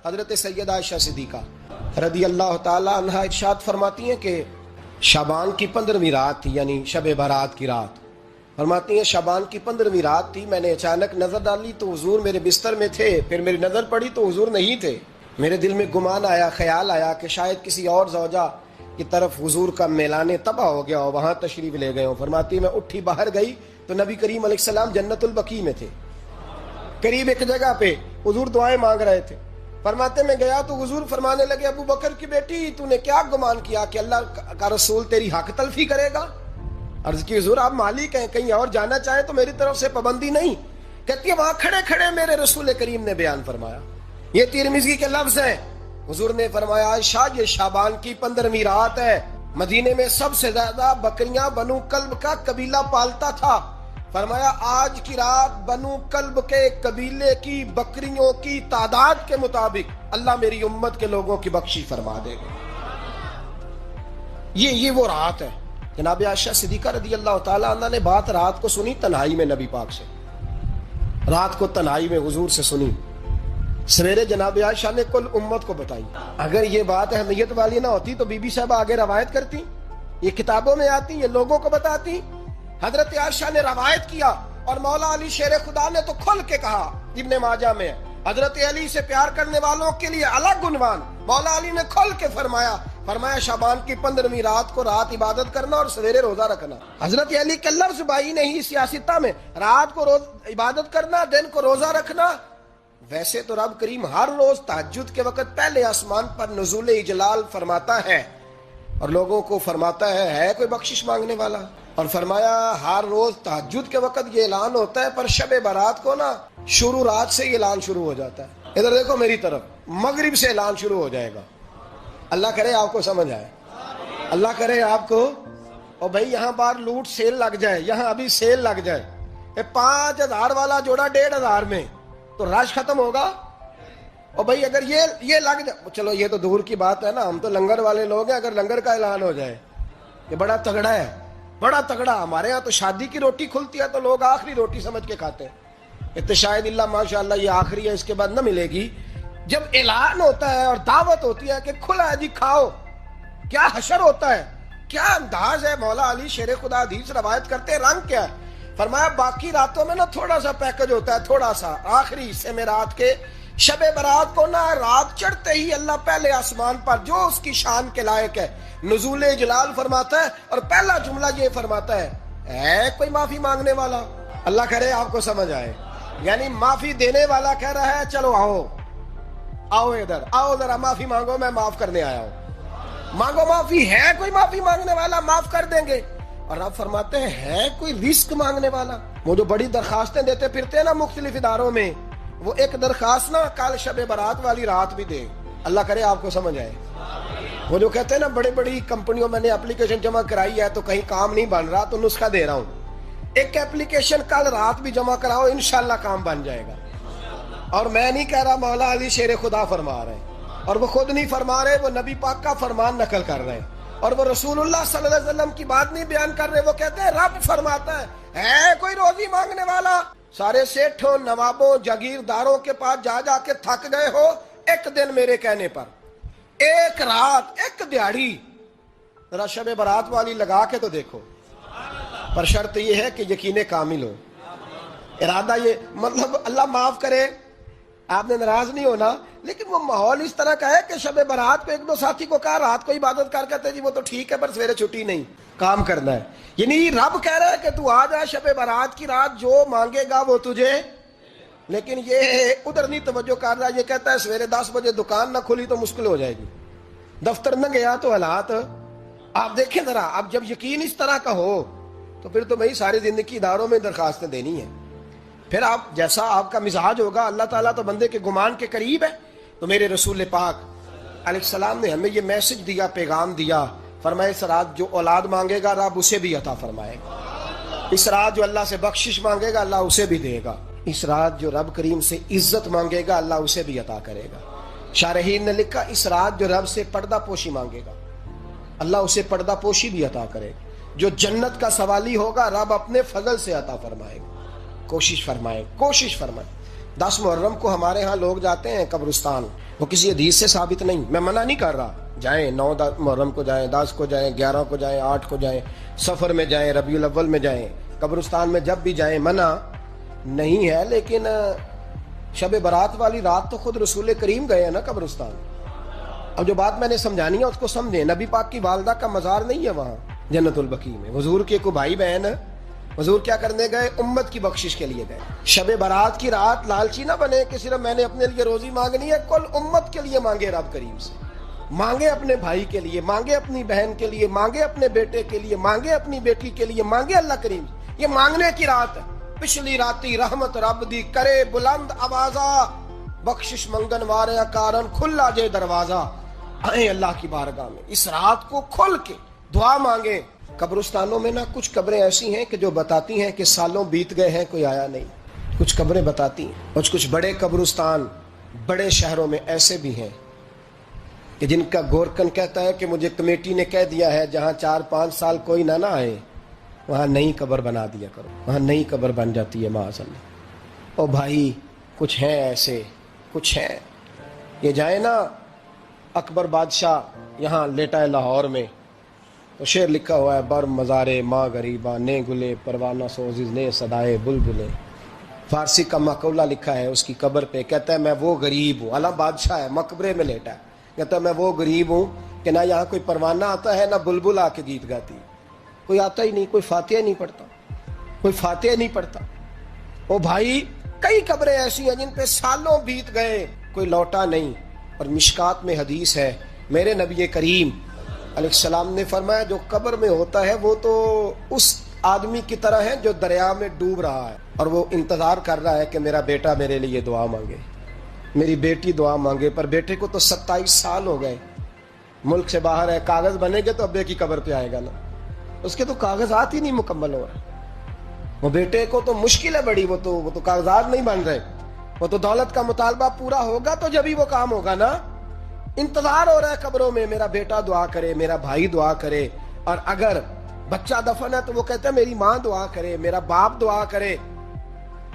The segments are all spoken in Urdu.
حضرت سیدہ عائشہ صدیقہ رضی اللہ تعالی عنہا ارشاد فرماتی ہیں کہ شعبان کی 15ویں رات تھی، یعنی شب برات کی رات۔ فرماتی ہیں شعبان کی 15ویں رات تھی، میں نے اچانک نظر ڈالی تو حضور میرے بستر میں تھے، پھر میری نظر پڑی تو حضور نہیں تھے۔ میرے دل میں گمان آیا، خیال آیا کہ شاید کسی اور زوجہ کی طرف حضور کا میلان تباہ ہو گیا ہو، وہاں تشریف لے گئے ہوں۔ فرماتی میں اٹھی باہر گئی تو نبی کریم علیہ السلام جنت البقیع میں تھے، قریب ایک جگہ پہ حضور دعائیں مانگ رہے تھے۔ فرماتے میں گیا تو حضور فرمانے لگے، ابو بکر کی بیٹی تو نے کیا گمان کیا کہ اللہ کا رسول تیری حق تلفی کرے گا؟ عرض کی حضور آپ مالک ہیں، کہیں اور جانا چاہیں تو میری طرف سے پابندی نہیں۔ کہتی ہے وہاں کھڑے کھڑے میرے رسول کریم نے بیان فرمایا، یہ ترمذی کے لفظ ہیں۔ حضور نے فرمایا عائشہ یہ شعبان کی 15ویں رات ہے، مدینے میں سب سے زیادہ بکریاں بنو کلب کا قبیلہ پالتا تھا۔ فرمایا آج کی رات بنو کلب کے قبیلے کی بکریوں کی تعداد کے مطابق اللہ میری امت کے لوگوں کی بخشش فرما دے گا۔ یہ وہ رات ہے۔ جناب عائشہ صدیقہ رضی اللہ تعالی عنہ نے بات رات کو سنی تنہائی میں نبی پاک سے، رات کو تنہائی میں حضور سے سنی، سویرے جناب عائشہ نے کل امت کو بتائی۔ اگر یہ بات اہمیت والی نہ ہوتی تو بی بی صاحبہ آگے روایت کرتی، یہ کتابوں میں آتی، یہ لوگوں کو بتاتی۔ حضرت عائشہ نے روایت کیا اور مولا علی شیر خدا نے تو کھل کے کہا، ابن ماجہ میں حضرت علی سے پیار کرنے والوں کے لیے الگ عنوان، مولا علی نے کھل کے فرمایا شعبان کی 15ویں رات کو رات عبادت کرنا اور سویرے روزہ رکھنا۔ حضرت علی کے لفظ بائی نہیں سیاستہ میں، رات کو روز عبادت کرنا، دن کو روزہ رکھنا۔ ویسے تو رب کریم ہر روز تہجد کے وقت پہلے آسمان پر نزول اجلال فرماتا ہے اور لوگوں کو فرماتا ہے کوئی بخشش مانگنے والا؟ اور فرمایا ہر روز تہجد کے وقت یہ اعلان ہوتا ہے، پر شب برات کو نا شروع رات سے یہ اعلان شروع ہو جاتا ہے۔ ادھر دیکھو میری طرف، مغرب سے اعلان شروع ہو جائے گا۔ اللہ کرے آپ کو سمجھ آئے، اللہ کرے آپ کو۔ اور بھائی یہاں بار لوٹ سیل لگ جائے، یہاں ابھی سیل لگ جائے، 5000 والا جوڑا 1500 میں، تو رش ختم ہوگا۔ اور بھائی اگر یہ لگ جائے، چلو یہ تو دور کی بات ہے نا، ہم تو لنگر والے لوگ ہیں، اگر لنگر کا اعلان ہو جائے یہ بڑا تگڑا ہے، بڑا تگڑا۔ ہمارے ہاں تو شادی کی روٹی کھلتی ہے تو لوگ آخری روٹی سمجھ کے کھاتے ہیں، تو شاید اللہ ماشاءاللہ یہ آخری ہے، اس کے بعد نہ ملے گی۔ جب اعلان ہوتا ہے اور دعوت ہوتی ہے کہ کھلا ہے جی کھاؤ، کیا حشر ہوتا ہے، کیا انداز ہے۔ مولا علی شیر خدا حدیث روایت کرتے، رنگ کیا ہے؟ فرمایا باقی راتوں میں نا تھوڑا سا پیکج ہوتا ہے، تھوڑا سا، آخری حصے میں رات کے شب برات کو نا رات چڑھتے ہی اللہ پہلے آسمان پر جو اس کی شان کے لائق ہے نزول جلال فرماتا ہے، اور پہلا جملہ یہ فرماتا ہے کوئی معافی مانگنے والا؟ اللہ کرے آپ کو سمجھ آئے، یعنی معافی دینے والا کہہ رہا ہے چلو آؤ ادھر آؤ، ذرا معافی مانگو، میں معاف کرنے آیا ہوں، مانگو معافی۔ ہے کوئی معافی مانگنے والا؟ معاف کر دیں گے۔ اور آپ فرماتے ہیں ہے کوئی رزق مانگنے والا؟ وہ جو بڑی درخواستیں دیتے پھرتے ہیں نا مختلف اداروں میں، وہ ایک درخواست نا کل شب برات والی رات بھی دے۔ اللہ کرے آپ کو سمجھ آئے۔ وہ جو کہتے ہیں نا بڑی بڑی کمپنیوں میں نے اپلیکیشن جمع کرائی ہے تو کہیں کام نہیں بن رہا تو نسخہ دے رہا ہوں، ایک اپلیکیشن کل رات بھی جمع کراؤ، انشاءاللہ کام بن جائے گا۔ اور میں نہیں کہہ رہا، مولا علی شیر خدا فرما رہے ہیں، اور وہ خود نہیں فرما رہے، وہ نبی پاک کا فرمان نقل کر رہے ہیں، اور وہ رسول اللہ صلی اللہ علیہ وسلم کی بات نہیں بیان کر رہے، وہ کہتے ہیں رب فرماتا ہے کوئی روزی مانگنے والا؟ سارے سیٹھوں نوابوں جاگیرداروں کے پاس جا کے تھک گئے ہو، ایک دن میرے کہنے پر، ایک رات، ایک دیہڑی ذرا شب برات والی لگا کے تو دیکھو۔ پر شرط یہ ہے کہ یقین کامل ہو، ارادہ یہ، مطلب اللہ معاف کرے آپ نے ناراض نہیں ہونا، لیکن وہ ماحول اس طرح کا ہے کہ شب برات کو ایک دو ساتھی کو کہا رات کو عبادت کر کہتے جی وہ تو ٹھیک ہے پر سویرے چھٹی نہیں، کام کرنا ہے۔ یعنی رب کہہ رہا ہے کہ تو آ جا شب برات کی رات، جو مانگے گا وہ تجھے، لیکن یہ ادھر نہیں توجہ کر رہا، یہ کہتا ہے سویرے 10 بجے دکان نہ کھلی تو مشکل ہو جائے گی، دفتر نہ گیا تو حالات آپ دیکھیں ذرا۔ اب جب یقین اس طرح کا ہو تو پھر تو بھائی ساری زندگی اداروں میں درخواستیں دینی ہیں، پھر آپ جیسا آپ کا مزاج ہوگا، اللہ تعالیٰ تو بندے کے گمان کے قریب ہے۔ تو میرے رسول پاک علیہ السلام نے ہمیں یہ میسج دیا، پیغام دیا، فرمایا اس رات جو اولاد مانگے گا رب اسے بھی عطا فرمائے گا، اس رات جو اللہ سے بخشش مانگے گا اللہ اسے بھی دے گا، اس رات جو رب کریم سے عزت مانگے گا اللہ اسے بھی عطا کرے گا۔ شارحین نے لکھا اس رات جو رب سے پردہ پوشی مانگے گا اللہ اسے پردہ پوشی بھی عطا کرے گا، جو جنت کا سوالی ہوگا رب اپنے فضل سے عطا فرمائے گا۔ کوشش فرمائے 10 محرم کو ہمارے ہاں لوگ جاتے ہیں قبرستان، وہ کسی حدیث سے ثابت نہیں. میں منع نہیں کر رہا, جائیں 9 محرم کو جائیں, 10 کو جائیں, 11 کو جائیں, 8 کو جائیں, سفر میں جائیں, ربیع الاول میں جائیں, قبرستان میں جب بھی جائیں, منع نہیں ہے. لیکن شب برات والی رات تو خود رسول کریم گئے ہیں نا قبرستان. اب جو بات میں نے سمجھانی ہے اس کو سمجھیں. نبی پاک کی والدہ کا مزار نہیں ہے وہاں جنت البقیع میں. حضور کے کوئی بھائی بہن, حضور کیا کرنے گئے؟ امت کی بخشش کے لیے گئے. شب برات کی رات لالچی نہ بنے کہ صرف میں نے اپنے لیے روزی مانگنی ہے. کل امت کے لیے مانگے رب کریم سے, مانگے اپنے بھائی کے لیے, مانگے اپنی بہن کے لیے, مانگے اپنے بیٹے کے لیے, مانگے اپنی بیٹی کے لیے, مانگے اللہ کریم. یہ مانگنے کی رات ہے. پچھلی راتی رحمت رب دی کرے بلند آوازہ, بخشش منگن وارے کارن کھلا جے دروازہ. آئیں اللہ کی بارگاہ میں اس رات کو کھل کے دعا مانگیں. قبرستانوں میں نا کچھ قبریں ایسی ہیں کہ جو بتاتی ہیں کہ سالوں بیت گئے ہیں کوئی آیا نہیں. کچھ قبریں بتاتی ہیں. اور کچھ بڑے قبرستان بڑے شہروں میں ایسے بھی ہیں کہ جن کا گورکن کہتا ہے کہ مجھے کمیٹی نے کہہ دیا ہے جہاں 4-5 سال کوئی نہ آئے وہاں نئی قبر بنا دیا کرو. وہاں نئی قبر بن جاتی ہے معاذ اللہ. او بھائی کچھ ہیں ایسے, کچھ ہیں. یہ جائیں نا اکبر بادشاہ یہاں لیٹا ہے لاہور میں, تو شعر لکھا ہوا ہے بر مزارے ماں غریباں نے گلے پروانہ سوزز نے صدائے بلبلے. فارسی کا مقولہ لکھا ہے اس کی قبر پہ, کہتا ہے میں وہ غریب ہوں. اعلیٰ بادشاہ ہے, مقبرے میں لیٹا ہے, کہتا ہے میں وہ غریب ہوں کہ نہ یہاں کوئی پروانہ آتا ہے نہ بلبل آ کے گیت گاتی. کوئی آتا ہی نہیں, کوئی فاتحہ نہیں پڑھتا, کوئی فاتحہ نہیں پڑھتا. او بھائی کئی قبریں ایسی ہیں جن پہ سالوں بیت گئے کوئی لوٹا نہیں. اور مشکات میں حدیث ہے, میرے نبی کریم علیہ السلام نے فرمایا جو قبر میں ہوتا ہے وہ تو اس آدمی کی طرح ہے جو دریا میں ڈوب رہا ہے اور وہ انتظار کر رہا ہے کہ میرا بیٹا میرے لیے دعا مانگے, میری بیٹی دعا مانگے. پر بیٹے کو تو 27 سال ہو گئے, ملک سے باہر ہے, کاغذ بنے گے تو ابے کی قبر پہ آئے گا نا. اس کے تو کاغذات ہی نہیں مکمل ہو رہے. وہ بیٹے کو تو مشکل ہے بڑی, وہ تو کاغذات نہیں بن رہے. وہ تو دولت کا مطالبہ پورا ہوگا تو جب ہی وہ کام ہوگا نا. انتظار ہو رہا ہے قبروں میں میرا بیٹا دعا کرے, میرا بھائی دعا کرے. اور اگر بچہ دفن ہے تو وہ کہتا ہے میری ماں دعا کرے, میرا باپ دعا کرے.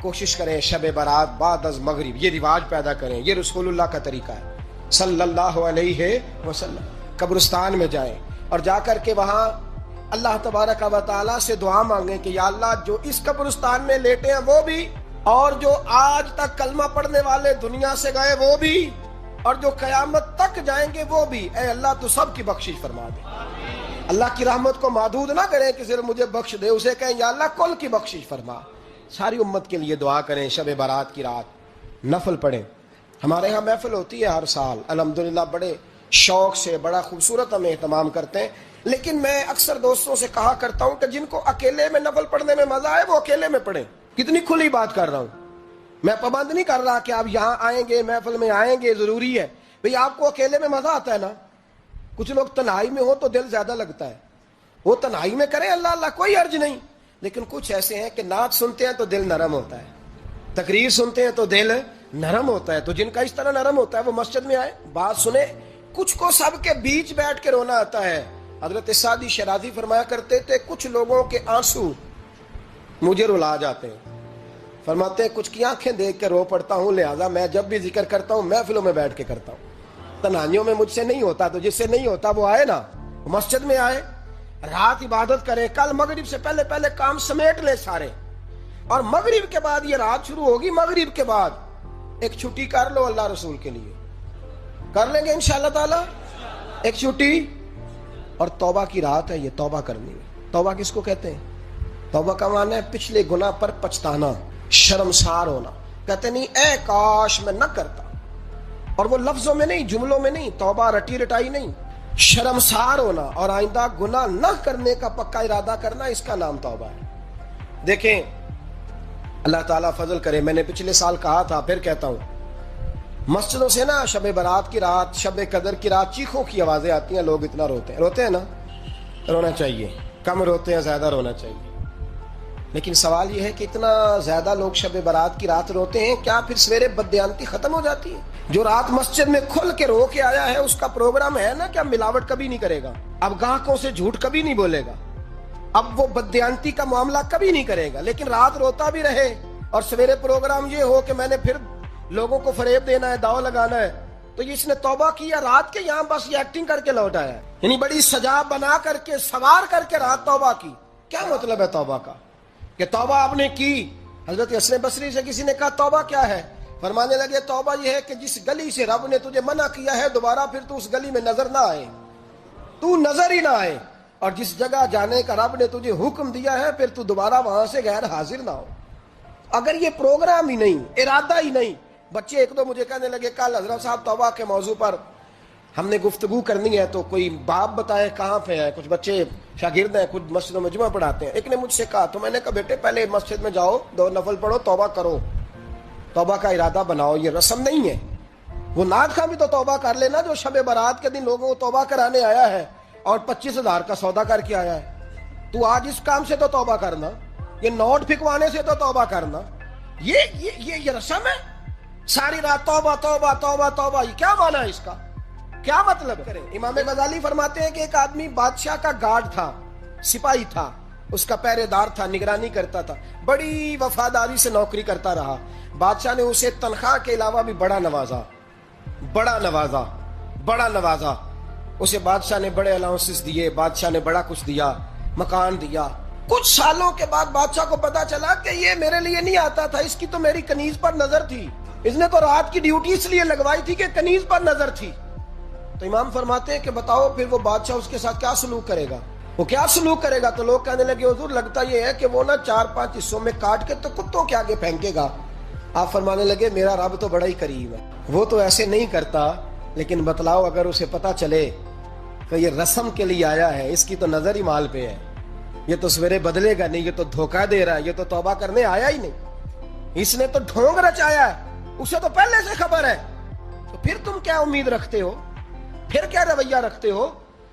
کوشش کریں شب برات بعد از مغرب یہ رواج پیدا کریں. یہ رسول اللہ کا طریقہ ہے صلی اللہ علیہ وسلم. قبرستان میں جائیں اور جا کر کے وہاں اللہ تبارک و تعالیٰ سے دعا مانگیں کہ یا اللہ جو اس قبرستان میں لیٹے ہیں وہ بھی, اور جو آج تک کلمہ پڑھنے والے دنیا سے گئے وہ بھی, اور جو قیامت تک جائیں گے وہ بھی, اے اللہ تو سب کی بخشش فرما دے. اللہ کی رحمت کو محدود نہ کریں کہ صرف مجھے بخش دے, اسے کہیں یا اللہ کل کی بخشش فرما. ساری امت کے لیے دعا کریں. شب برات کی رات نفل پڑھیں. ہمارے ہاں محفل ہوتی ہے ہر سال الحمدللہ, بڑے شوق سے بڑا خوبصورت ہم اہتمام کرتے ہیں. لیکن میں اکثر دوستوں سے کہا کرتا ہوں کہ جن کو اکیلے میں نفل پڑھنے میں مزہ آئے وہ اکیلے میں پڑھیں. کتنی کھلی بات کر رہا ہوں, میں پابند نہیں کر رہا کہ آپ یہاں آئیں گے محفل میں آئیں گے ضروری ہے. بھئی آپ کو اکیلے میں مزہ آتا ہے نا. کچھ لوگ تنہائی میں ہو تو دل زیادہ لگتا ہے, وہ تنہائی میں کریں اللہ اللہ کوئی حرج نہیں. لیکن کچھ ایسے ہیں کہ نعت سنتے ہیں تو دل نرم ہوتا ہے, تقریر سنتے ہیں تو دل نرم ہوتا ہے. تو جن کا اس طرح نرم ہوتا ہے وہ مسجد میں آئے, بات سنیں. کچھ کو سب کے بیچ بیٹھ کے رونا آتا ہے. حضرت سعدی شرازی فرمایا کرتے تھے کچھ لوگوں کے آنسو مجھے رلا جاتے ہیں. فرماتے ہیں کچھ کی آنکھیں دیکھ کے رو پڑتا ہوں, لہٰذا میں جب بھی ذکر کرتا ہوں محفلوں میں بیٹھ کے کرتا ہوں. تنہائیوں میں مجھ سے نہیں ہوتا, تو جس سے نہیں ہوتا وہ آئے نا, مسجد میں آئے, رات عبادت کرے. کل مغرب سے پہلے پہلے کام سمیٹ لے سارے, اور مغرب کے بعد یہ رات شروع ہوگی, مغرب کے بعد ایک چھٹی کر لو اللہ رسول کے لیے. کر لیں گے انشاءاللہ تعالی ایک چھٹی. اور توبہ کی رات ہے یہ, توبہ کرنی ہے. توبہ کس کو کہتے ہیں؟ توبہ کا معنی ہے پچھلے گناہ پر پچھتانا, شرمسار ہونا. کہتے نہیں اے کاش میں نہ کرتا, اور وہ لفظوں میں نہیں جملوں میں نہیں, توبہ رٹی رٹائی نہیں, شرمسار ہونا اور آئندہ گناہ نہ کرنے کا پکا ارادہ کرنا, اس کا نام توبہ ہے. دیکھیں اللہ تعالیٰ فضل کرے, میں نے پچھلے سال کہا تھا پھر کہتا ہوں, مسجدوں سے نا شب برات کی رات, شب قدر کی رات چیخوں کی آوازیں آتی ہیں, لوگ اتنا روتے ہیں نا. رونا چاہیے, کم روتے ہیں زیادہ رونا چاہیے. لیکن سوال یہ ہے کہ اتنا زیادہ لوگ شب برات کی رات روتے ہیں, کیا پھر سویرے بددیانتی ختم ہو جاتی ہے؟ جو رات مسجد میں کھل کے رو کے آیا ہے اس کا پروگرام ہے نا, کیا ملاوٹ کبھی نہیں کرے گا, اب گاہکوں سے جھوٹ کبھی نہیں بولے گا, اب وہ بددیانتی کا معاملہ کبھی نہیں کرے گا. لیکن رات روتا بھی رہے اور سویرے پروگرام یہ ہو کہ میں نے پھر لوگوں کو فریب دینا ہے, داؤ لگانا ہے, تو اس نے توبہ کیا رات کے، یہاں بس یہ ایکٹنگ کر کے لوٹ آیا ہے، یعنی بڑی سجا بنا کر کے سوار کر کے رات توبہ کی۔ کیا مطلب ہے توبہ کا؟ کہ توبہ آپ نے کی۔ حضرت حسن بصری سے کسی نے کہا توبہ کیا ہے؟ فرمانے لگے توبہ یہ ہے کہ جس گلی سے رب نے تجھے منع کیا ہے دوبارہ پھر تو اس گلی میں نظر نہ آئے، تو نظر ہی نہ آئے، اور جس جگہ جانے کا رب نے تجھے حکم دیا ہے پھر تو دوبارہ وہاں سے غیر حاضر نہ ہو۔ اگر یہ پروگرام ہی نہیں، ارادہ ہی نہیں، بچے ایک دو مجھے کہنے لگے کل حضرت صاحب توبہ کے موضوع پر ہم نے گفتگو کرنی ہے تو کوئی باپ بتائے کہاں پہ ہے، کچھ بچے شاگرد ہیں، کچھ مسجدوں میں جمعہ پڑھاتے ہیں۔ ایک نے مجھ سے کہا تو میں نے کہا بیٹے پہلے مسجد میں جاؤ، 2 نفل پڑھو، توبہ کرو، توبہ کا ارادہ بناؤ، یہ رسم نہیں ہے۔ وہ نعت خواں بھی تو توبہ کر لینا جو شب برات کے دن لوگوں کو توبہ کرانے آیا ہے اور 25,000 کا سودا کر کے آیا ہے۔ تو آج اس کام سے تو توبہ کرنا، یہ نوٹ پھکوانے سے تو توبہ کرنا، یہ رسم ہے؟ ساری رات توبہ توبہ توبہ توبہ، یہ کیا معنی ہے اس کا؟ کیا مطلب ہے؟ امام غزالی فرماتے ہیں کہ ایک آدمی بادشاہ کا گارڈ تھا، سپاہی تھا، اس کا پہرے دار تھا، نگرانی کرتا تھا، بڑی وفاداری سے نوکری کرتا رہا۔ بادشاہ نے اسے تنخواہ کے علاوہ بھی بڑا نوازا، اسے بادشاہ نے بڑے الاؤنسز دیے، بادشاہ نے بڑا کچھ دیا، مکان دیا۔ کچھ سالوں کے بعد بادشاہ کو پتا چلا کہ یہ میرے لیے نہیں آتا تھا، اس کی تو میری کنیز پر نظر تھی، اس نے تو رات کی ڈیوٹی اس لیے لگوائی تھی کہ کنیز پر نظر تھی۔ تو امام فرماتے ہیں کہ بتاؤ پھر وہ بادشاہ اس کے ساتھ کیا سلوک کرے گا؟ وہ کیا سلوک کرے گا؟ تو لوگ کہنے لگے حضور لگتا یہ ہے کہ وہ 4-5 حصوں میں کاٹ کے تو کتوں کے آگے پھینکے گا۔ آپ فرمانے لگے میرا رب تو بڑا ہی قریب ہے، وہ تو ایسے نہیں کرتا، لیکن بتلاؤ اگر اسے پتا چلے کہ یہ رسم کے لیے آیا ہے، اس کی تو نظر ہی مال پہ ہے، یہ تو سویرے بدلے گا نہیں، یہ تو دھوکہ دے رہا ہے، یہ تو توبہ کرنے آیا ہی نہیں، اس نے تو ڈھونگ رچایا ہے، اسے تو پہلے سے خبر ہے، تو پھر تم کیا امید رکھتے ہو؟ پھر کیا رویہ رکھتے ہو؟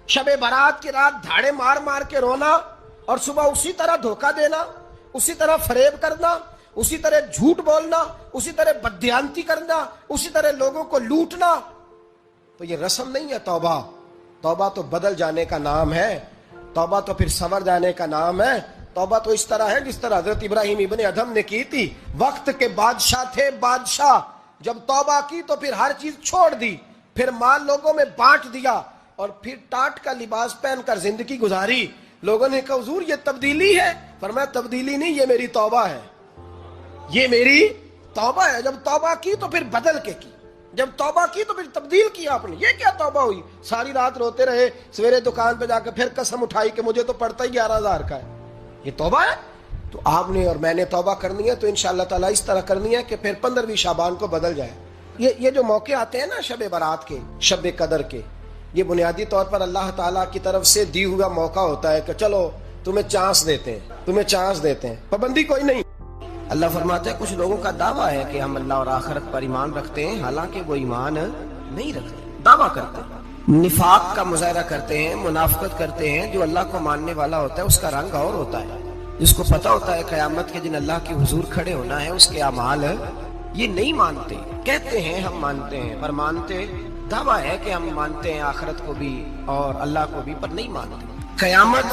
شب برات کی رات دھاڑے مار مار کے رونا اور صبح اسی طرح دھوکہ دینا، اسی طرح فریب کرنا، اسی طرح جھوٹ بولنا، اسی طرح بددیانتی کرنا، اسی طرح لوگوں کو لوٹنا، تو یہ رسم نہیں ہے توبہ۔ توبہ تو بدل جانے کا نام ہے، توبہ تو پھر سنور جانے کا نام ہے۔ توبہ تو اس طرح ہے جس طرح حضرت ابراہیم ابن ادھم نے کی تھی، وقت کے بادشاہ تھے، بادشاہ جب توبہ کی تو پھر ہر چیز چھوڑ دی، پھر مال لوگوں میں بانٹ دیا اور پھر ٹاٹ کا لباس پہن کر زندگی گزاری۔ لوگوں نے کہا حضور یہ تبدیلی ہے؟ فرمایا تبدیلی نہیں، یہ میری توبہ ہے، یہ میری توبہ ہے۔ جب توبہ کی تو پھر بدل کے کی، جب توبہ کی تو پھر تبدیل کیا آپ نے۔ یہ کیا توبہ ہوئی؟ ساری رات روتے رہے، سویرے دکان پہ جا کے پھر قسم اٹھائی کہ مجھے تو پڑتا ہی 11,000 کا ہے، یہ توبہ ہے؟ تو آپ نے اور میں نے توبہ کرنی ہے تو انشاءاللہ تعالیٰ اس طرح کرنی ہے کہ پھر 15ویں شعبان کو بدل جائے۔ یہ جو موقع آتے ہیں نا شب برات کے، شب قدر کے، یہ بنیادی طور پر اللہ تعالیٰ کی طرف سے دی ہوا موقع ہوتا ہے کہ چلو تمہیں چانس دیتے ہیں، پابندی کوئی نہیں۔ اللہ فرماتا ہے کچھ لوگوں کا دعویٰ ہے کہ ہم اللہ اور آخرت پر ایمان رکھتے ہیں، حالانکہ وہ ایمان نہیں رکھتے، دعویٰ کرتے ہیں، نفاق کا مظاہرہ کرتے ہیں، منافقت کرتے ہیں۔ جو اللہ کو ماننے والا ہوتا ہے اس کا رنگ اور ہوتا ہے، جس کو پتہ ہوتا ہے قیامت کے دن اللہ کے حضور کھڑے ہونا ہے، اس کے اعمال یہ نہیں مانتے، کہتے ہیں ہم مانتے ہیں، پر مانتے، دعویٰ ہے کہ ہم مانتے ہیں آخرت کو بھی اور اللہ کو بھی، پر نہیں مانتے۔ قیامت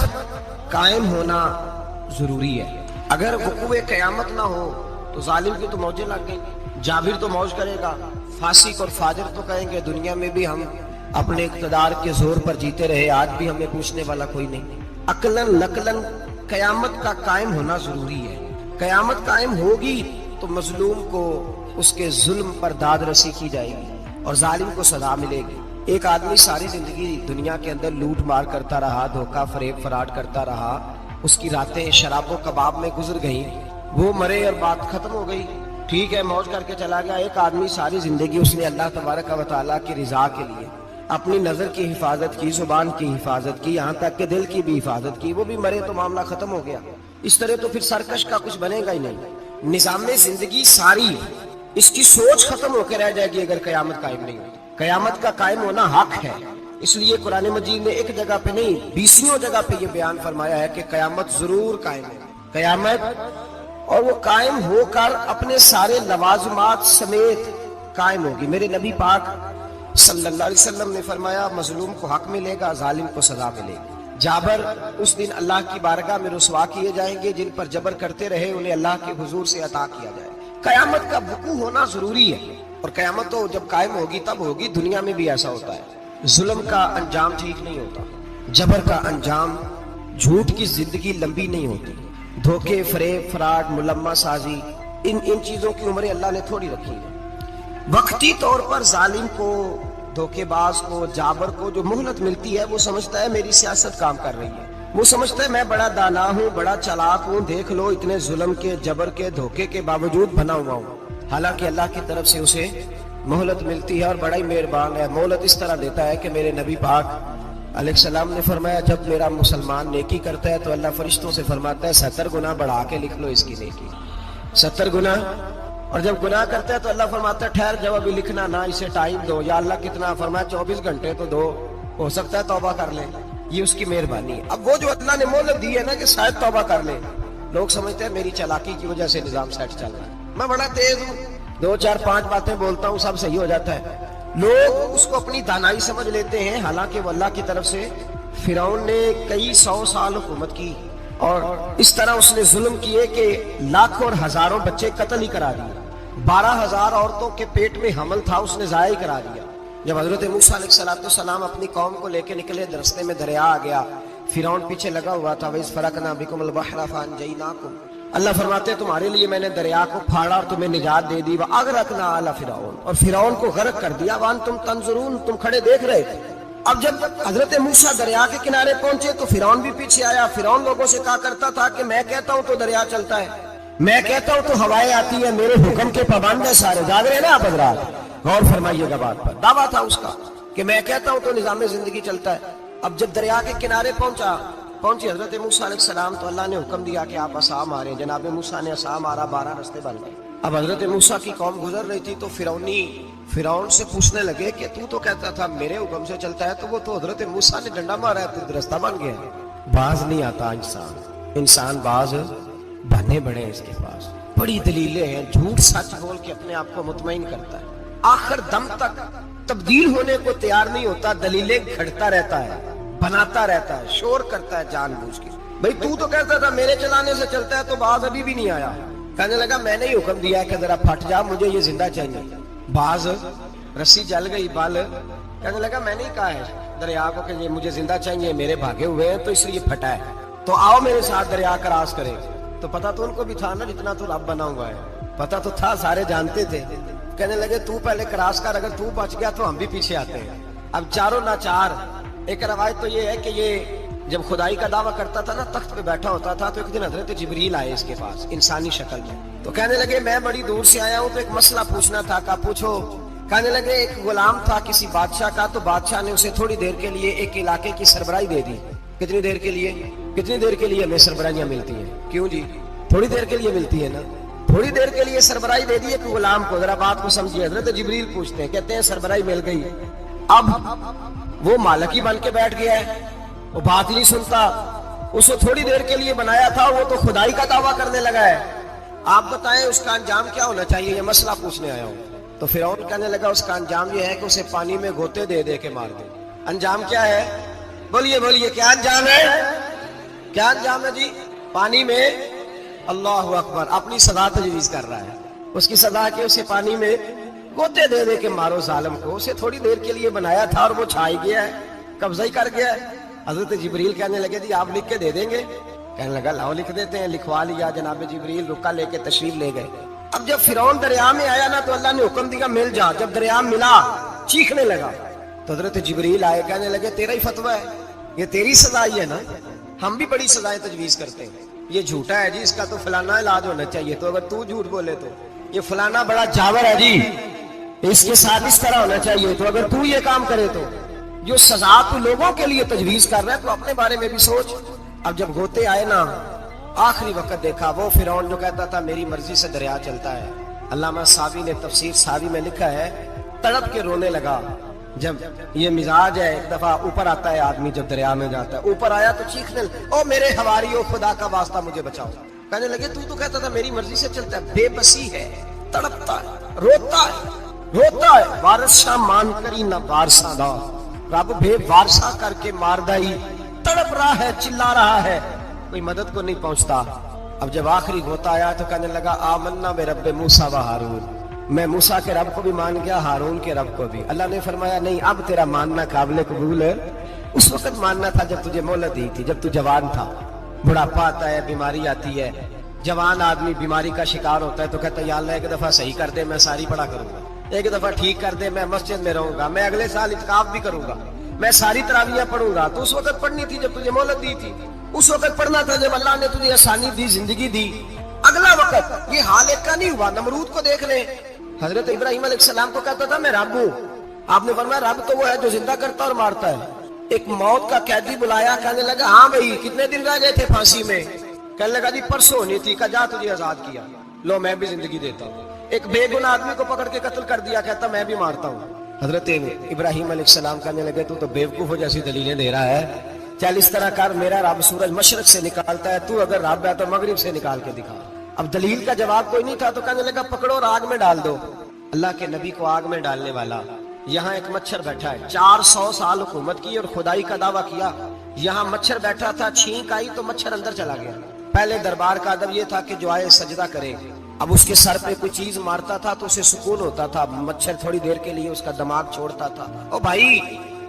قائم ہونا ضروری ہے، اگر وقوع قیامت نہ ہو تو ظالم کی تو موجیں لگ گئیں، جابر تو موج کرے گا، فاسق اور فاجر تو کہیں گے دنیا میں بھی ہم اپنے اقتدار کے زور پر جیتے رہے، آج بھی ہمیں پوچھنے والا کوئی نہیں۔ عقلاً نقلاً قیامت کا قائم ہونا ضروری ہے۔ قیامت قائم ہوگی تو مظلوم کو اس کے ظلم پر داد رسی کی جائے گی اور ظالم کو سزا ملے گی۔ ایک آدمی ساری زندگی دنیا کے اندر لوٹ مار کرتا رہا، دھوکہ فریب فراڈ کرتا رہا، اس کی راتیں شراب و کباب میں گزر گئیں، وہ مرے اور بات ختم ہو گئی، ٹھیک ہے موج کر کے چلا گیا۔ ایک آدمی ساری زندگی اس نے اللہ تبارک و تعالیٰ کی رضا کے لیے اپنی نظر کی حفاظت کی، زبان کی حفاظت کی، یہاں تک کہ دل کی بھی حفاظت کی، وہ بھی مرے تو معاملہ ختم ہو گیا۔ اس طرح تو پھر سرکش کا کچھ بنے گا ہی نہیں، نظام زندگی ساری اس کی سوچ ختم ہو کے رہ جائے گی اگر قیامت قائم نہیں ہوتی۔ قیامت کا قائم ہونا حق ہے، اس لیے قرآن مجید نے ایک جگہ پہ نہیں 20 جگہ پہ یہ بیان فرمایا ہے کہ قیامت ضرور قائم ہے، قیامت، اور وہ قائم ہو کر اپنے سارے لوازمات سمیت قائم ہوگی۔ میرے نبی پاک صلی اللہ علیہ وسلم نے فرمایا مظلوم کو حق ملے گا، ظالم کو سزا ملے گی۔ جابر اس دن اللہ کی بارگاہ میں رسوا کیے جائیں گے، جن پر جبر کرتے رہے انہیں اللہ کے حضور سے عطا کیا جائے۔ قیامت کا وقوع ہونا ضروری ہے، اور قیامت تو جب قائم ہوگی تب ہوگی، دنیا میں بھی ایسا ہوتا ہے۔ ظلم کا انجام ٹھیک نہیں ہوتا، جبر کا انجام، جھوٹ کی زندگی لمبی نہیں ہوتی، دھوکے، فریب، فراڈ، ملمہ سازی، ان چیزوں کی عمریں اللہ نے تھوڑی رکھی ہے۔ وقتی طور پر ظالم کو، دھوکے باز کو، جابر کو جو مہلت ملتی ہے وہ سمجھتا ہے میری سیاست کام کر رہی ہے، وہ سمجھتا ہے میں بڑا دانا ہوں، بڑا چلاک ہوں، دیکھ لو اتنے ظلم کے، جبر کے، دھوکے کے باوجود بنا ہوا ہوں۔ حالانکہ اللہ کی طرف سے اسے مہلت ملتی ہے اور بڑا ہی مہربان ہے۔ مہلت اس طرح دیتا ہے کہ میرے نبی پاک علیہ السلام نے فرمایا جب میرا مسلمان نیکی کرتا ہے تو اللہ فرشتوں سے فرماتا ہے 70 گنا بڑھا کے لکھ لو اس کی نیکی، 70 گنا۔ اور جب گناہ کرتا ہے تو اللہ فرماتا ہے ٹھہر جاؤ ابھی لکھنا نہ، اسے ٹائم دو۔ یا اللہ کتنا؟ فرمایا 24 گھنٹے تو دو، ہو سکتا ہے توبہ کر لے، یہ اس کی مہربانی ہے۔ اب وہ جو اللہ نے مہلت دی ہے نا کہ شاید توبہ کر لے، لوگ سمجھتے ہیں میری چالاکی کی وجہ سے نظام سیٹ چل رہا ہے، میں بڑا تیز ہوں، 2 4 5 باتیں بولتا ہوں سب صحیح ہو جاتا ہے۔ لوگ اس کو اپنی دانائی سمجھ لیتے ہیں، حالانکہ وہ اللہ کی طرف سے۔ فرعون نے کئی 100 سال حکومت کی اور اس طرح اس نے ظلم کیے کہ لاکھوں اور ہزاروں بچے قتل ہی کرا دیے، 12,000 عورتوں کے پیٹ میں حمل تھا اس نے ضائع کرا دیا۔ جب حضرت موسیٰ علیہ السلام اپنی قوم کو لے کے نکلے، راستے میں دریا آ گیا، فرعون پیچھے لگا ہوا تھا، وَإِذْ فَرَقْنَا بِكُمُ الْبَحْرَ فَأَنْجَيْنَاكُمْ۔ اللہ فرماتے ہیں تمہارے لیے میں نے دریا کو پھاڑا اور تمہیں نجات دے دی، وَأَغْرَقْنَا آلَ فِرْعَوْنَ، اور فرعون کو غرق کر دیا، وَأَنْتُمْ تَنْظُرُونَ، تم کھڑے دیکھ رہے تھے۔ اب جب حضرت موسیٰ دریا کے کنارے پہنچے تو فرعون بھی پیچھے آیا۔ فرعون لوگوں سے کہا کرتا تھا کہ میں کہتا ہوں تو دریا چلتا ہے، میں کہتا ہوں تو ہوائیں آتی ہیں، میرے حکم کے پابند ہیں سارے۔ جاگ رہے ہیں نا آپ حضرات؟ غور فرمائیے گا بات پر، دعویٰ تھا اس کا کہ میں کہتا ہوں تو نظام زندگی چلتا ہے۔ اب جب دریا کے کنارے پہنچی حضرت موسیٰ علیہ السلام تو اللہ نے حکم دیا کہ آپ عصا ماریں۔ جناب موسیٰ نے عصا مارا، 12 رستے بن گئے۔ اب حضرت موسیٰ کی قوم گزر رہی تھی تو فرعون سے پوچھنے لگے کہ تو کہتا تھا میرے حکم سے چلتا ہے، تو وہ تو حضرت موسیٰ نے ڈنڈا مارا ہے تو رستہ بن گیا ہے۔ باز نہیں آتا انسان باز بنے بڑے اس کے پاس بڑی دلیلیں ہیں، جھوٹ سچ بول کے اپنے آپ کو مطمئن کرتا ہے، آخر دم تک تبدیل ہونے کو تیار نہیں ہوتا، دلیلیں گھڑتا رہتا ہے، بناتا رہتا ہے، شور کرتا ہے جان بوجھ کے۔ بھئی تو کہتا تھا میرے چلانے سے چلتا ہے، تو باز ابھی بھی نہیں آیا۔ کہنے لگا میں نے ہی حکم دیا کہ ذرا پھٹ جا، مجھے یہ زندہ چاہیے۔ باز رسی جل گئی، بال کہنے لگا میں نہیں کہا ہے دریا کو کہ یہ مجھے زندہ چاہیے، میرے بھاگے ہوئے ہیں تو اس لیے پھٹا ہے، تو آؤ میرے ساتھ دریا کراس کرے۔ تو پتا تو ان کو بھی تھا نا جتنا تو رب بنا ہوا ہے، پتا تو تھا، سارے جانتے تھے۔ کہنے لگے تو پہلے کراس کر، اگر تو بچ گیا تو ہم بھی پیچھے آتے ہیں۔ اب چاروں ناچار۔ ایک روایت تو یہ ہے کہ یہ جب خدائی کا دعویٰ کرتا تھا نا، تخت پہ بیٹھا ہوتا تھا، تو ایک دن حضرت جبریل آئے اس کے پاس انسانی شکل میں، تو کہنے لگے میں بڑی دور سے آیا ہوں تو ایک مسئلہ پوچھنا تھا۔ کہا پوچھو۔ کہنے لگے ایک غلام تھا کسی بادشاہ کا، تو بادشاہ نے اسے تھوڑی دیر کے لیے ایک علاقے کی سربراہی دے دی۔ کتنی دیر کے لیے ہمیں سربراہیاں ملتی ہیں؟ کیوں جی؟ تھوڑی دیر کے لیے ملتی ہے نا، تھوڑی دیر کے لیے سربراہی دے دی ایک غلام کو۔ ذرا بات کو سمجھیے، حضرت جبریل پوچھتے ہیں، کہتے ہیں سربراہی مل گئی، اب وہ مالک ہی بن کے بیٹھ گیا ہے، وہ بات ہی نہیں سنتا، اس کو تھوڑی دیر کے لیے بنایا تھا، وہ تو خدائی کا دعویٰ کرنے لگا ہے، آپ بتائیں اس کا انجام کیا ہونا چاہیے؟ یہ مسئلہ پوچھنے آیا ہوں۔ تو فرعون کہنے لگا اس کا انجام یہ ہے کہ اسے پانی میں گوتے دے دے کے مار دے۔ انجام کیا ہے؟ بولیے کیا انجام ہے؟ کیا انجام ہے جی؟ پانی میں، اللہ اکبر، اپنی سزا تجویز کر رہا ہے۔ اس کی سزا کہ اسے پانی میں گوتے دے دے کے مارو ظالم کو، اسے تھوڑی دیر کے لیے بنایا تھا اور وہ چھائی گیا ہے، قبضہ ہی کر گیا ہے۔ حضرت جبریل کہنے لگے جی آپ لکھ کے دے دیں گے؟ کہنے لگا لاؤ لکھ دیتے ہیں۔ لکھوا لیا، جناب جبریل رکا لے کے تشریف لے گئے۔ اب جب فرعون دریا میں آیا نا تو اللہ نے حکم دیا مل جا۔ جب دریا ملا چیخنے لگا تو حضرت جبریل آئے، کہنے لگے تیرا ہی فتویٰ ہے، یہ تیری سزا ہی ہے نا، ہم بھی بڑی سزائیں تجویز کرتے ہیں، یہ جھوٹا ہے جی، اس کا تو فلانا علاج ہونا چاہیے، تو اگر تو جھوٹ بولے تو یہ فلانا بڑا جاور ہے جی، اس کے ساتھ اس طرح ہونا چاہیے، تو اگر تو یہ کام کرے تو جو سزا تو لوگوں کے لیے تجویز کر رہا ہے تو اپنے بارے میں بھی سوچ۔ اب جب گوتے آئے نا، آخری وقت دیکھا وہ فرعون جو کہتا تھا میری مرضی سے دریا چلتا ہے، علامہ ساوی نے تفسیر ساوی میں لکھا ہے تڑپ کے رونے لگا۔ جب یہ مزاج ہے، ایک دفعہ اوپر آتا ہے آدمی جب دریا میں جاتا ہے، اوپر آیا تو چیخنے او میرے حواریو خدا کا واسطہ مجھے بچاؤ۔ کہنے لگے تو کہتا تھا میری مرضی سے چلتا ہے، بے بسی ہے، تڑپتا ہے، روتا ہے، وارث شاہ مان کری نہ وارثہ دا، رب بے وارثہ کر کے ماردائی، تڑپ رہا ہے، چلا رہا ہے، کوئی مدد کو نہیں پہنچتا۔ اب جب آخری ہوتا آیا تو کہنے لگا آمنا برب موسیٰ و ہارون، میں موسیٰ کے رب کو بھی مان گیا، ہارون کے رب کو بھی۔ اللہ نے فرمایا نہیں، اب تیرا ماننا قابل قبول ہے، اس وقت ماننا تھا جب تجھے مہلت دی تھی، جب تو جوان تھا۔ بڑھاپا آتا ہے، بیماری آتی ہے، جوان آدمی بیماری کا شکار ہوتا ہے تو کہتا ہے یا اللہ ایک دفعہ صحیح کر دے، میں ساری پڑھا کروں گا، ایک دفعہ ٹھیک کر دے، میں مسجد میں رہوں گا، میں اگلے سال اعتکاف بھی کروں گا، میں ساری تراویحیں پڑھوں گا۔ تو اس وقت پڑھنی تھی جب تجھے مہلت دی تھی، اس وقت پڑھنا تھا جب اللہ نے تجھے آسانی دی، زندگی دی۔ اگلا وقت یہ حال ایک کا نہیں ہوا۔ نمرود کو دیکھ لیں، حضرت ابراہیم علیہ السلام کو کہتا تھا میں رب ہوں، آپ نے فرمایا رب تو وہ ہے جو زندہ کرتا اور مارتا ہے۔ ایک موت کا قیدی بلایا، کہنے لگا ہاں بھائی کتنے دن رہ گئے تھے پھانسی میں؟ کہنے لگا جی پرسوں ہونی تھی، کہا جا تجھے آزاد کیا، لو میں بھی زندگی دیتا ہوں۔ ایک بے گناہ آدمی کو پکڑ کے قتل کر دیا، کہتا میں بھی مارتا ہوں۔ حضرت ابراہیم علیہ السلام کہنے لگے تو بیوقوف جیسی دلیلیں دے رہا ہے، چل اس طرح کر، میرا رب سورج مشرق سے نکالتا ہے، تو اگر رب ہے تو مغرب سے نکال کے دکھا۔ اب دلیل کا جواب کوئی نہیں تھا تو کہنے لگا پکڑو اور آگ میں ڈال دو۔ اللہ کے نبی کو آگ میں ڈالنے والا، یہاں ایک مچھر بیٹھا ہے، 400 سال حکومت کی اور خدائی کا دعویٰ کیا، یہاں مچھر بیٹھا تھا، چھینک آئی تو مچھر اندر چلا گیا۔ پہلے دربار کا ادب یہ تھا کہ جو آئے سجدہ کرے، اب اس کے سر پہ کوئی چیز مارتا تھا تو اسے سکون ہوتا تھا، مچھر تھوڑی دیر کے لیے اس کا دماغ چھوڑتا تھا۔ او بھائی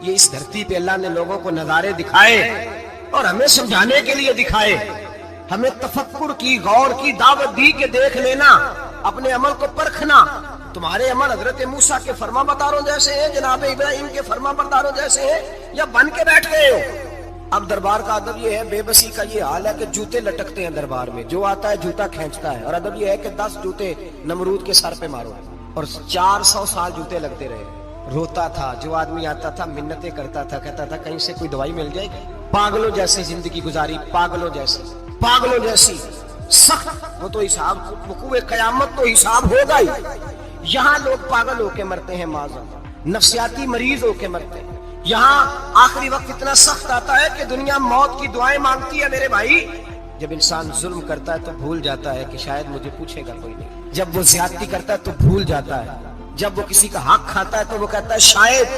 یہ اس دھرتی پہ اللہ نے لوگوں کو نظارے دکھائے اور ہمیں سمجھانے کے لیے دکھائے، ہمیں تفکر کی، غور کی دعوت دی کہ دیکھ لینا، اپنے عمل کو پرکھنا۔ تمہارے عمل حضرت موسیٰ کے فرما برداروں جیسے ہیں، جناب ابراہیم کے فرما برداروں جیسے ہیں، یا بن کے بیٹھ گئے ہو؟ اب دربار کا ادب یہ ہے، بے بسی کا یہ حال ہے کہ جوتے لٹکتے ہیں دربار میں، جو آتا ہے جوتا کھینچتا ہے، اور ادب یہ ہے کہ 10 جوتے نمرود کے سر پہ مارو، اور 400 سال جوتے لگتے رہے۔ روتا تھا، جو آدمی آتا تھا منتیں کرتا تھا، کہتا تھا کہیں سے کوئی دوائی مل جائے گی۔ پاگلوں جیسی زندگی گزاری، پاگلوں جیسی سخت۔ وہ تو حساب، وقوع قیامت تو حساب ہوگا ہی۔ یہاں لوگ پاگل ہو کے مرتے ہیں، معذرت، نفسیاتی مریض ہو کے مرتے ہیں۔ یہاں آخری وقت اتنا سخت آتا ہے کہ دنیا موت کی دعائیں مانگتی ہے۔ میرے بھائی جب انسان ظلم کرتا ہے تو بھول جاتا ہے کہ شاید مجھے پوچھے گا کوئی نہیں، جب وہ زیادتی کرتا ہے تو بھول جاتا ہے، جب وہ کسی کا حق کھاتا ہے تو وہ کہتا ہے شاید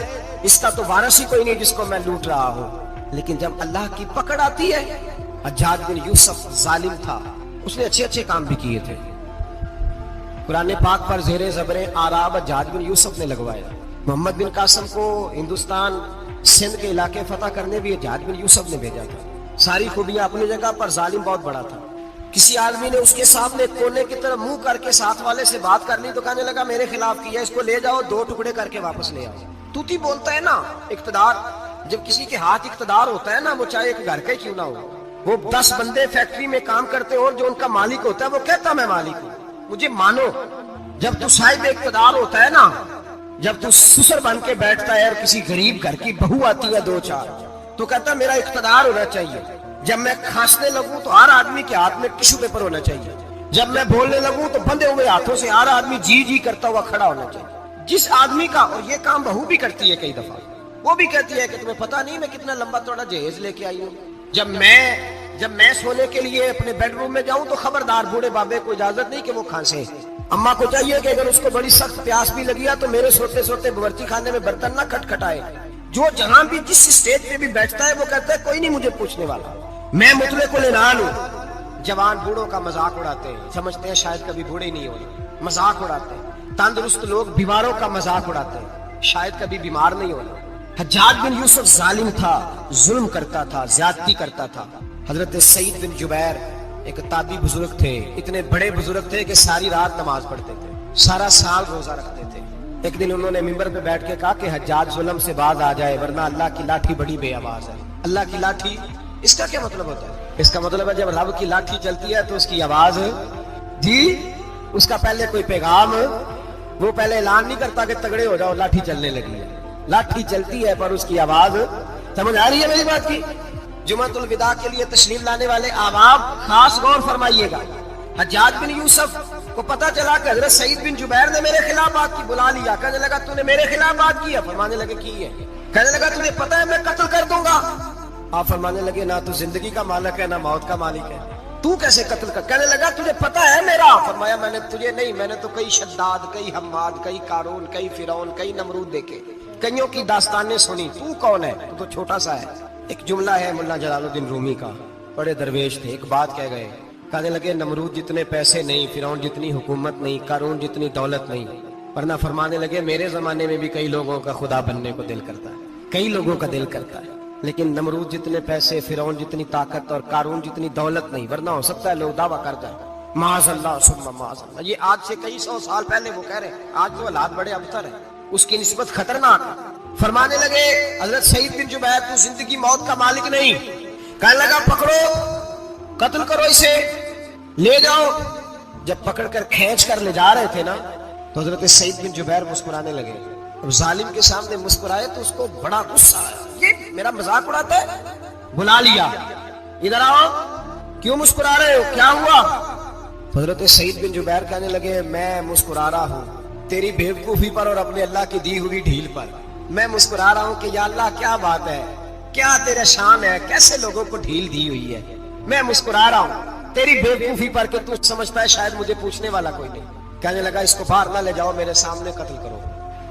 اس کا تو وارث ہی کوئی نہیں جس کو میں لوٹ رہا ہوں۔ لیکن جب اللہ کی پکڑ آتی ہے، حجاج بن یوسف ظالم تھا، اس نے اچھے کام بھی کیے تھے۔ قرآن پاک پر زیر زبر آراب حجاج بن یوسف نے لگوایا۔ محمد بن قاسم کو ہندوستان سندھ کے علاقے فتح کرنے بھی حجاج بن یوسف نے بھیجا تھا۔ ساری خوبیاں اپنی جگہ پر، ظالم بہت بڑا تھا۔ کسی آدمی نے اس کے سامنے کونے کی طرف منہ کر کے ساتھ والے سے بات کر لی تو کہنے لگا میرے خلاف کیا، اس کو لے جاؤ، 2 ٹکڑے کر کے واپس لے آؤ۔ توتی بولتا ہے نا اقتدار، جب کسی کے ہاتھ اقتدار ہوتا ہے نا، وہ چاہے ایک گھر کا ہی کیوں نہ ہو، وہ 10 بندے فیکٹری میں کام کرتے ہو اور جو ان کا مالک ہوتا ہے وہ کہتا میں مالک ہوں، مجھے مانو۔ جب تو صاحب اقتدار ہوتا ہے نا، جب تو سسر بن کے بیٹھتا ہے اور کسی غریب گھر کی بہو آتی ہے 2-4 تو کہتا ہے میرا اقتدار ہونا چاہیے۔ جب میں کھانسنے لگوں تو ہر آدمی کے ہاتھ میں ٹشو پیپر ہونا چاہیے، جب میں بولنے لگوں تو بندھے ہوئے ہاتھوں سے ہر آدمی جی کرتا ہوا کھڑا ہونا چاہیے۔ جس آدمی کا، اور یہ کام بہو بھی کرتی ہے کئی دفعہ، وہ بھی کہتی ہے کہ تمہیں پتہ نہیں میں کتنا لمبا چوڑا جہیز لے کے آئی ہوں، جب میں سونے کے لیے اپنے بیڈ روم میں جاؤں تو خبردار بوڑھے بابے کو اجازت نہیں کہ وہ کھانسے۔ اماں کو چاہیے کہ اگر اس کو بڑی سخت پیاس بھی لگی ہے تو میرے سوتے باورچی خانے میں برتن نہ کھٹکھٹائے۔ جو جہاں بھی جس اسٹیج پہ بھی بیٹھتا ہے وہ کہتا ہے کوئی نہیں مجھے پوچھنے والا، میں مطلق العنان ہوں۔ جوان بوڑھوں کا مذاق اڑاتے ہیں، سمجھتے ہیں شاید کبھی بوڑھے نہیں ہونے، مذاق اڑاتے ہیں۔ تندرست لوگ بیماروں کا مذاق اڑاتے ہیں، شاید کبھی بیمار نہیں ہونا۔ حجاج بن یوسف ظالم تھا، ظلم کرتا تھا، زیادتی کرتا تھا۔ حضرت سعید بن جبیر ایک تابعی بزرگ تھے، اتنے بڑے بزرگ تھے کہ ساری رات نماز پڑھتے تھے، سارا سال روزہ رکھتے تھے۔ ایک دن انہوں نے ممبر پہ بیٹھ کے کہا کہ حجاج ظلم سے باز آ جائے ورنہ اللہ کی لاٹھی بڑی بے آواز ہے۔ اللہ کی لاٹھی، اس کا کیا مطلب ہوتا ہے؟ اس کا مطلب ہے جب رب کی لاٹھی چلتی ہے تو اس کی آواز، جی اس کا پہلے کوئی پیغام، وہ پہلے اعلان نہیں کرتا کہ تگڑے ہو جاؤ لاٹھی چلنے لگی ہے، لاٹھی چلتی ہے پر اس کی آواز، سمجھ آ رہی ہے میری بات کی؟ جمعۃ الوداع کے لیے تشریف لانے والے احباب خاص غور فرمائیے گا۔ حجاج بن یوسف کو پتا چلا کہ حضرت سعید بن جبیر نے میرے خلاف بات کی، بلا لیا، کہنے لگا تو نے میرے خلاف بات کی ہے؟ فرمانے لگے کی ہے۔ کہنے لگا تجھے پتا ہے میں قتل کر دوں گا؟ آپ فرمانے لگے نہ تو زندگی کا مالک ہے نہ موت کا مالک ہے، تو کیسے قتل کر؟ کہنے لگا تجھے پتا ہے میرا؟ فرمایا میں نے تجھے نہیں، میں نے تو کئی شداد، کئی حماد، کئی قارون، کئی فرعون، کئی نمرود دیکھے، کئیوں کی داستانیں سنی، تو کون ہے؟ تو چھوٹا سا ہے۔ ایک جملہ ہے ملا جلال الدین رومی کا، بڑے درویش تھے، ایک بات کہہ گئے، کہنے لگے نمرود جتنے پیسے نہیں، فرعون جتنی حکومت نہیں، قارون جتنی دولت نہیں، ورنہ فرمانے لگے میرے زمانے میں بھی کئی لوگوں کا خدا بننے کو دل کرتا ہے، کئی لوگوں کا دل کرتا ہے، لیکن نمرود جتنے پیسے، فرعون جتنی طاقت اور قارون جتنی دولت نہیں، ورنہ ہو سکتا ہے لوگ دعویٰ کر جائیں معاذ اللہ ثم معاذ اللہ۔ یہ آج سے کئی سو سال پہلے وہ کہہ رہے ہیں، آج تو حالات بڑے ابتر ہیں، اس کی نسبت خطرناک۔ فرمانے لگے حضرت سعید بن جبیر تو زندگی موت کا مالک نہیں، کہنے لگا پکڑو، قتل کرو اسے، لے جاؤ۔ جب پکڑ کر کھینچ کر لے جا رہے تھے نا تو حضرت سعید بن جبیر مسکرانے لگے۔ اب ظالم کے سامنے مسکرائے تو اس کو بڑا غصہ آیا، یہ میرا مذاق اڑاتا ہے؟ بلا لیا، ادھر آؤ، کیوں مسکرا رہے ہو، کیا ہوا؟ حضرت سعید بن جبیر کہنے لگے میں مسکرا رہا ہوں تیری بیوقوفی پر اور اپنے اللہ کی دی ہوئی ڈھیل پر۔ میں مسکرا رہا ہوں کہ یا اللہ کیا بات ہے، کیا تیرا شان ہے، کیسے لوگوں کو ڈھیل دی ہوئی ہے۔ میں مسکرا رہا ہوں تیری بیوقوفی پر کہ تو سمجھتا ہے شاید مجھے پوچھنے والا کوئی نہیں۔ کہنے لگا اس کو باہر نہ لے جاؤ، میرے سامنے قتل کرو۔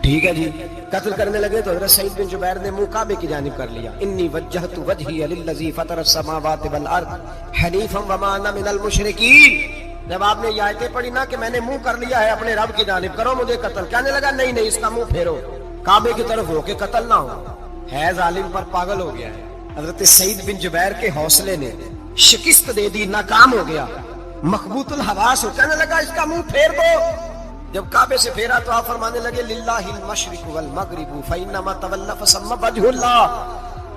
ٹھیک ہے جی، قتل کرنے لگے تو حضرت سعید بن جبیر نے منہ کعبے کی جانب کر لیا۔ انی وجہت وجہی للذی فطر السماوات والارض حنیفا وما انا من المشرکین۔ جب آپ نے یہ آیتیں پڑھی نا کہ میں نے منہ کر لیا ہے اپنے رب کی جانب، کرو مجھے قتل، کہنے لگا نہیں نہیں، اس کا منہ پھیرو، کعبے کی طرف ہو کے قتل نہ ہو۔ ہے ظالم پر پاگل ہو گیا ہے۔ حضرت سعید بن جبیر کے حوصلے نے شکست دے دی، ناکام ہو گیا، مخبوط الحواس ہو، کہنے لگا اس کا منہ پھیر دو۔ جب کعبے سے پھیرا تو آپ فرمانے لگے للہ المشرق والمغرب فانما تولى فثم وجه اللہ۔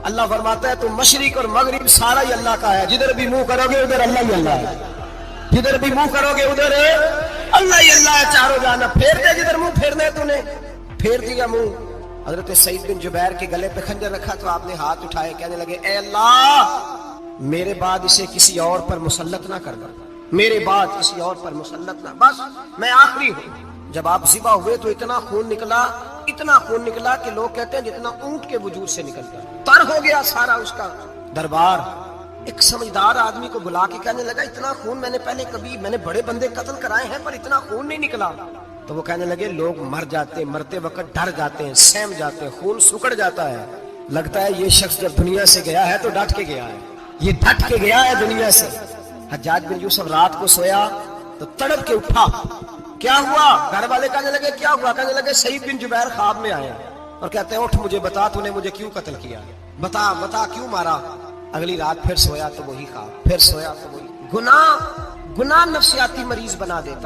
اللہ فرماتا ہے تو مشرق اور مغرب سارا ہی اللہ کا ہے، جدھر بھی منہ کرو گے ادھر اللہ ہی اللہ ہے، جدھر بھی منہ کرو گے ادھر اللہ ہی اللہ ہے، چاروں جانب پھیر دے، جدھر منہ پھیرنا ہے تو نے پھیر دیا منہ۔ حضرت سعید بن جبیر کے گلے پہ خنجر رکھا تو آپ نے ہاتھ اٹھائے، کہنے لگے اے اللہ میرے بعد اسے کسی اور پر مسلط نہ کرنا، میرے بعد کسی اور پر مسلط نہ، بس میں آخری ہوں۔ جب آپ ذبح ہوئے تو اتنا خون نکلا، اتنا خون نکلا کہ لوگ کہتے ہیں جتنا اونٹ کے وجود سے نکلتا، تر ہو گیا سارا اس کا دربار۔ ایک سمجھدار آدمی کو بلا کے کہنے لگا اتنا خون میں نے بڑے بندے قتل کرائے ہیں پر اتنا خون نہیں نکلا۔ تو وہ کہنے لگے لوگ مر جاتے، مرتے وقت ڈر جاتے ہیں، سہم جاتے ہیں، خون سکڑ جاتا ہے، لگتا ہے یہ شخص جب دنیا سے گیا ہے تو ڈٹ کے گیا ہے، یہ ڈٹ کے گیا ہے دنیا سے۔ حجاج بن یوسف رات کو سویا تو تڑپ کے اٹھا، کیا ہوا؟ گھر والے کہنے لگے کیا ہوا؟ کہنے لگے سعید بن جبیر خواب میں آیا اور کہتے ہیں اٹھ مجھے بتا تو نے مجھے کیوں قتل کیا، بتا کیوں مارا؟ اگلی رات پھر سویا تو وہی خواب، پھر سویا تو وہی۔ گناہ نفسیاتی مریض بنا دیتا۔